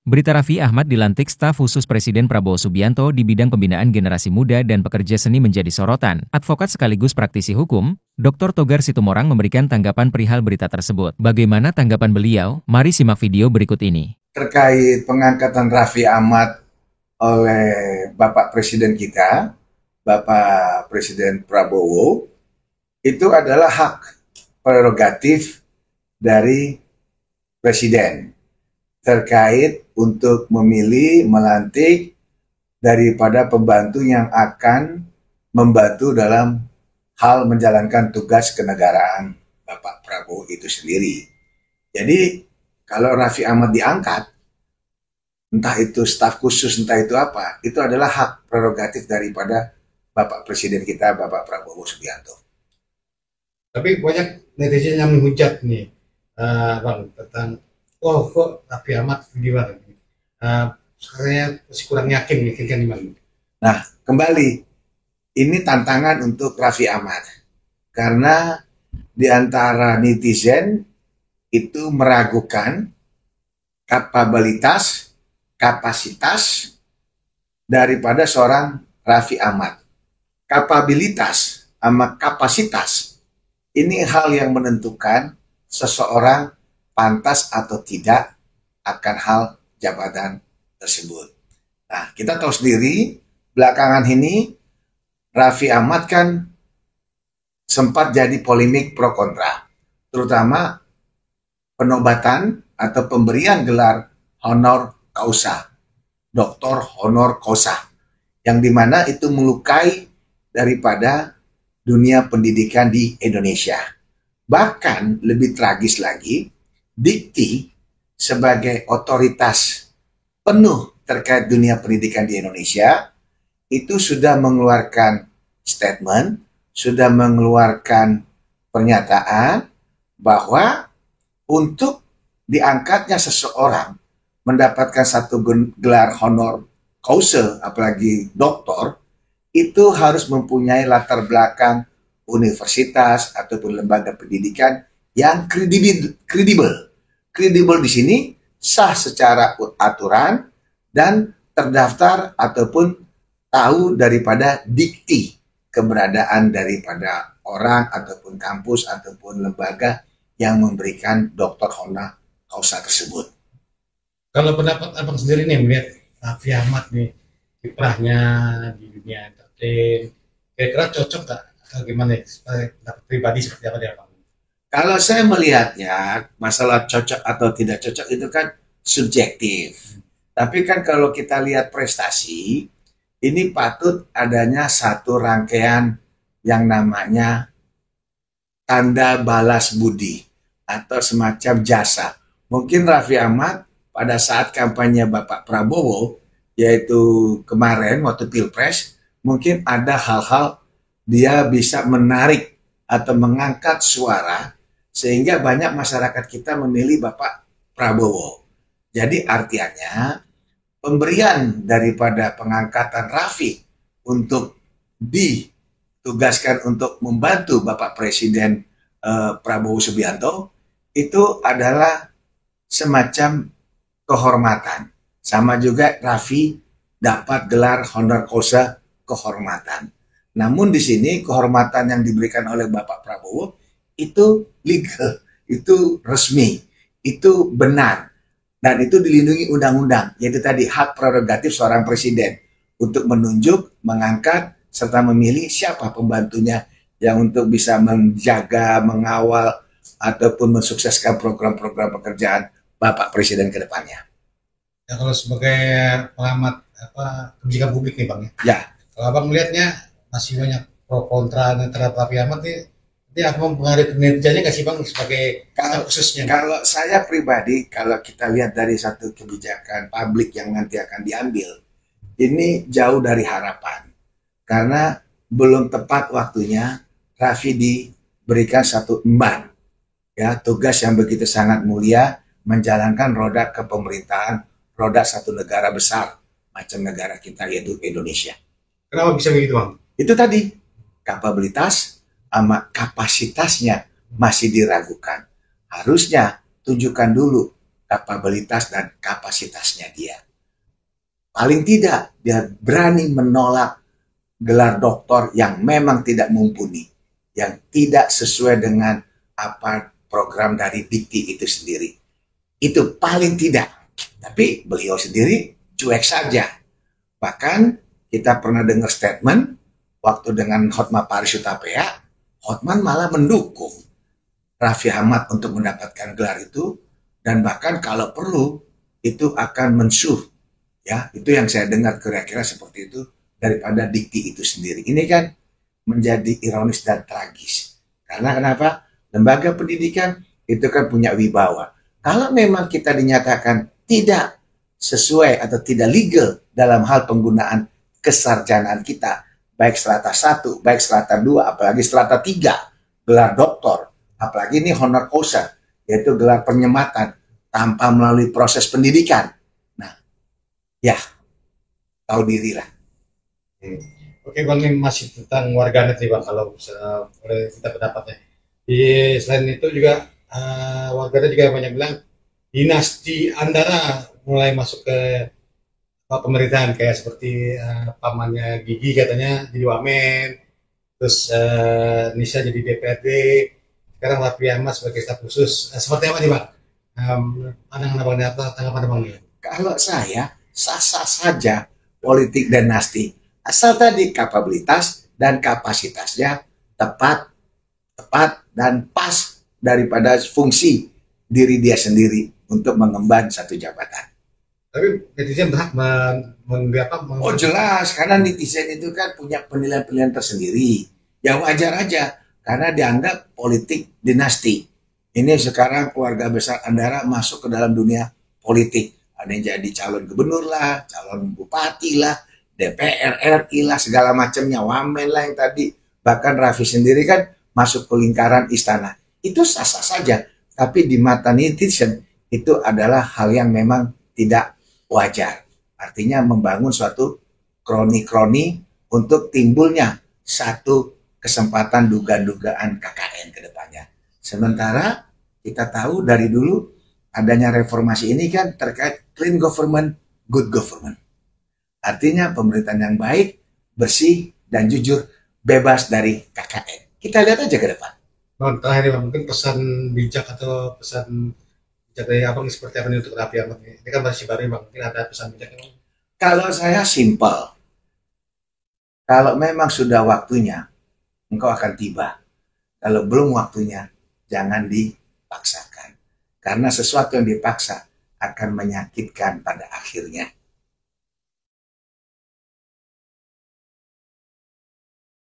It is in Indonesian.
Berita Raffi Ahmad dilantik staf khusus Presiden Prabowo Subianto di bidang pembinaan generasi muda dan pekerja seni menjadi sorotan. Advokat sekaligus praktisi hukum, Dr. Togar Situmorang memberikan tanggapan perihal berita tersebut. Bagaimana tanggapan beliau? Mari simak video berikut ini. Terkait pengangkatan Raffi Ahmad oleh Bapak Presiden kita, Bapak Presiden Prabowo, itu adalah hak prerogatif dari Presiden terkait untuk memilih, melantik daripada pembantu yang akan membantu dalam hal menjalankan tugas kenegaraan Bapak Prabowo itu sendiri. Jadi kalau Raffi Ahmad diangkat, entah itu staf khusus, entah itu apa, itu adalah hak prerogatif daripada Bapak Presiden kita, Bapak Prabowo Subianto. Tapi banyak netizen yang menghujat nih, Bang, tentang kok Raffi Ahmad gimana? Saya masih kurang yakin nih, kan gimana? Nah, kembali, ini tantangan untuk Raffi Ahmad. Karena di antara netizen itu meragukan kapasitas daripada seorang Raffi Ahmad. Kapabilitas sama kapasitas, ini hal yang menentukan seseorang pantas atau tidak akan hal jabatan tersebut. Nah, kita tahu sendiri, belakangan ini Raffi Ahmad kan sempat jadi polemik pro kontra, terutama penobatan atau pemberian gelar honor causa, doktor honor causa, yang dimana itu melukai daripada dunia pendidikan di Indonesia. Bahkan lebih tragis lagi, Dikti sebagai otoritas penuh terkait dunia pendidikan di Indonesia itu sudah mengeluarkan statement, sudah mengeluarkan pernyataan bahwa untuk diangkatnya seseorang mendapatkan satu gelar honor causa, apalagi doktor, itu harus mempunyai latar belakang universitas ataupun lembaga pendidikan yang kredibel. Kredibel di sini sah secara aturan dan terdaftar ataupun tahu daripada dikti keberadaan daripada orang ataupun kampus ataupun lembaga yang memberikan doktor honor causa tersebut. Kalau pendapat Abang sendiri nih melihat Raffi Ahmad nih kiprahnya di dunia entertain, kira-kira cocok nggak? Atau gimana? Pendapat pribadi seperti apa dia, Bang? Kalau saya melihatnya, masalah cocok atau tidak cocok itu kan subjektif. Tapi kan kalau kita lihat prestasi, ini patut adanya satu rangkaian yang namanya tanda balas budi atau semacam jasa. Mungkin Raffi Ahmad pada saat kampanye Bapak Prabowo, yaitu kemarin waktu Pilpres, mungkin ada hal-hal dia bisa menarik atau mengangkat suara sehingga banyak masyarakat kita memilih Bapak Prabowo. Jadi artinya pemberian daripada pengangkatan Raffi untuk ditugaskan untuk membantu Bapak Presiden Prabowo Subianto itu adalah semacam kehormatan. Sama juga Raffi dapat gelar honor causa kehormatan. Namun di sini kehormatan yang diberikan oleh Bapak Prabowo itu legal, itu resmi, itu benar, dan itu dilindungi undang-undang, yaitu tadi hak prerogatif seorang presiden untuk menunjuk, mengangkat, serta memilih siapa pembantunya yang untuk bisa menjaga, mengawal, ataupun mensukseskan program-program pekerjaan Bapak Presiden ke depannya. Ya, kalau sebagai pengamat kebijakan publik nih, Bang, ya. Kalau Abang melihatnya masih banyak pro kontra terhadap Raffi Ahmad nih, dia akan mempengaruhi kinerjanya nggak sih, Bang, sebagai khususnya? Kalau saya pribadi, kalau kita lihat dari satu kebijakan publik yang nanti akan diambil, ini jauh dari harapan. Karena belum tepat waktunya Raffi diberikan satu emban, ya, tugas yang begitu sangat mulia, menjalankan roda kepemerintahan, roda satu negara besar, macam negara kita yaitu Indonesia. Kenapa bisa begitu, Bang? Itu tadi, kapabilitas sama kapasitasnya masih diragukan. Harusnya tunjukkan dulu kapabilitas dan kapasitasnya dia. Paling tidak dia berani menolak gelar doktor yang memang tidak mumpuni, yang tidak sesuai dengan apa program dari Dikti itu sendiri. Itu paling tidak. Tapi beliau sendiri cuek saja. Bahkan kita pernah dengar statement waktu dengan Hotma Paris Hutapea, Hotman malah mendukung Raffi Ahmad untuk mendapatkan gelar itu, dan bahkan kalau perlu itu akan mensuh, ya itu yang saya dengar kira-kira seperti itu daripada Dikti itu sendiri. Ini kan menjadi ironis dan tragis. Karena kenapa? Lembaga pendidikan itu kan punya wibawa. Kalau memang kita dinyatakan tidak sesuai atau tidak legal dalam hal penggunaan kesarjanaan kita, baik strata 1, baik strata 2, apalagi strata 3, gelar doktor, apalagi ini honor causa, yaitu gelar penyematan tanpa melalui proses pendidikan. Nah, ya, tahu diri lah. Oke Bang, ini masih tentang warganet nih Bang, kalau boleh kita pendapatnya. Selain itu juga warganet juga banyak bilang dinasti Andara mulai masuk ke pemerintahan, kayak seperti pamannya Gigi katanya jadi wamen, terus Nisa jadi DPRD, sekarang Raffi Ahmad sebagai staf khusus. Seperti apa nih Bang? Pandangan Abang, tanggapan Abang nih? Kalau saya sah-sah saja politik dinasti, asal tadi kapabilitas dan kapasitasnya tepat dan pas daripada fungsi diri dia sendiri untuk mengemban satu jabatan. Tapi netizen berhak Oh jelas, karena netizen itu kan punya penilaian-penilaian tersendiri. Ya wajar aja, karena dianggap politik dinasti. Ini sekarang keluarga besar Andara masuk ke dalam dunia politik. Ada yang jadi calon gubernur lah, calon bupati lah, DPR RI lah, segala macamnya, wamen lah yang tadi. Bahkan Raffi sendiri kan masuk ke lingkaran istana. Itu sah-sah saja. Tapi di mata netizen itu adalah hal yang memang tidak wajar. Artinya membangun suatu kroni-kroni untuk timbulnya satu kesempatan dugaan-dugaan KKN ke depannya. Sementara kita tahu dari dulu adanya reformasi ini kan terkait clean government, good government. Artinya pemerintahan yang baik, bersih, dan jujur, bebas dari KKN. Kita lihat aja ke depan. Bang, terakhir Bang, mungkin pesan bijak atau pesan bijak dari Abang seperti apa nih untuk Raffi Ahmad? Ini kan masih baru Bang, mungkin ada pesan bijaknya Bang? Kalau saya simpel, kalau memang sudah waktunya, engkau akan tiba. Kalau belum waktunya, jangan dipaksakan. Karena sesuatu yang dipaksa akan menyakitkan pada akhirnya.